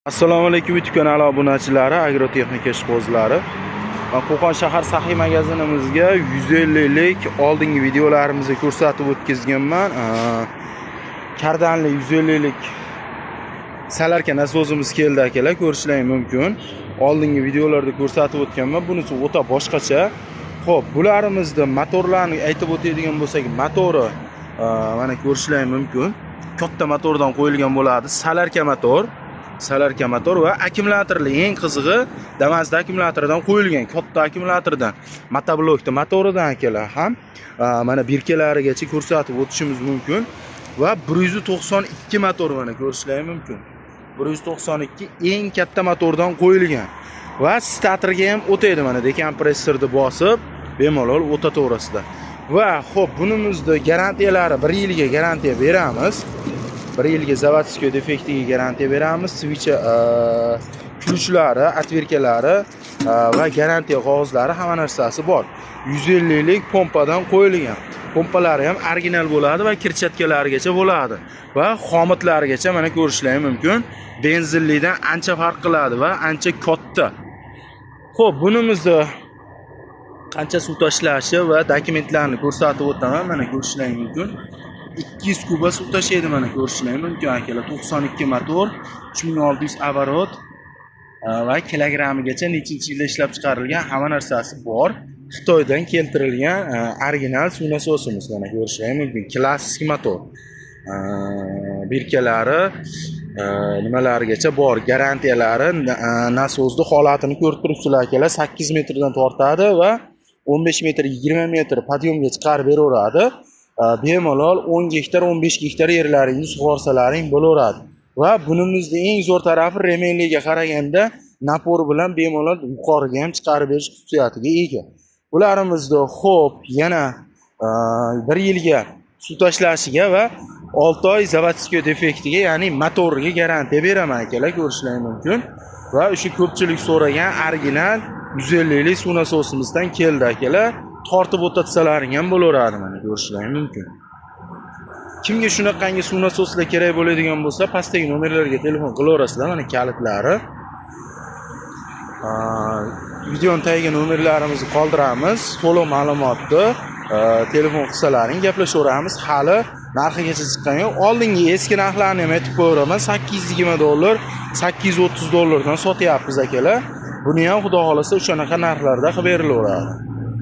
Assalomu alaykum YouTube kanali obunachilari, agrotexnika ishqibozlari. Qo'qon shahar sahiy magazinimizga 150 lik oldingi videolarimizda ko'rsatib o'tkazganman. Kardanli 150 lik salarka nasozimiz keldi akalar, ko'rishlaringiz mumkin. Oldingi videolarda ko'rsatib o'tganman. Bunisi o'ta boshqacha. Xo'p, bularimizni motorlarni aytib o'tadigan bo'lsak, motori mana ko'rishlaringiz mumkin. Katta motordan qo'yilgan bo'ladi, salarka motor va akkumulyatorli. Eng qizig'i Damas'da akkumulyatordan qo'yilgan, katta akkumulyatordan, motoblokda motoridan akalar ham mana birkalarigacha ko'rsatib o'tishimiz mumkin va 192 motor mana ko'rishlaringiz mumkin. 192 eng katta motordan qo'yilgan va statorga ham o'taydi, mana dekompressorni bosib bemalol o'tataverasizlar. Va xo'p, bunimizda garantiyalari 1 yilga garantiya beramiz. 1 yilga zavodskiy defektiga garantiya beramiz. Switch ключlari, отверткалari va garantiya qog'ozlari hamma narsasi bor. 150 lik pompadan qo'yilgan. Pompalari ham original bo'ladi va kirchatkalarigacha bo'ladi va xomitlarigacha mana ko'rishlaringiz mumkin. Benzinlidan ancha farq qiladi va ancha katta. Xo'p, bunimizda qancha suv tashlashi va dokumentlarni ko'rsatib o'taman. Mana ko'rishlaringiz mumkin. 200 kuba suv tashlaydi, mana ko'rishlaringiz mumkin akalar. 92 motor, 3600 оборот va kilogrammigacha nechinchi yilda ishlab chiqarilgan hamma narsasi bor. Xitoydan keltirilgan original suv nasosimiz, mana ko'rishlaringiz mumkin. Klassik motor. Birkalari nimalarigacha bor, garantiyalari, nasosni holatini ko'rib turibsizlar akalar. 8 metrdan tortadi va 15 metr, 20 metr podyomga chiqarib beraveradi. Bemalol 10 gektar, 15 gektar yerlaringizni sug'orsalaring bo'laveradi. Va bunimizda eng zo'r tarafi remenliga qaraganda napor bilan bemalol yuqoriga ham chiqarib berish xususiyatiga ega. Bularimizda xo'p, yana 1 yilga suv tashlashiga va 6 oy zavodskiy defektiga, ya'ni motoriga garantiya beraman akalar, ko'rishlaringiz mumkin. Va o'sha ko'pchilik so'ragan original 150 lik suv nasosimizdan keldi akalar. Tortib o'tatsalaring ham bo'laveradi, mana ko'rishlaringiz mumkin. Kimga shunaqangi suv nasoslar kerak bo'ladigan bo'lsa, pastdagi nomerlarga telefon qilaverasizlar, mana kalitlari. Videoning tagiga nomerlarimizni qoldiramiz. To'liq ma'lumotni telefon qilsalaring gaplashaveramiz. Hali narxigacha chiqqan yo'q. Oldingi eski narxlarni ham aytib qo'yaman. $820, $830dan sotyapmiz akalar. Buni ham xudo xolasa o'shanaqa narxlarda qilib berilaveradi.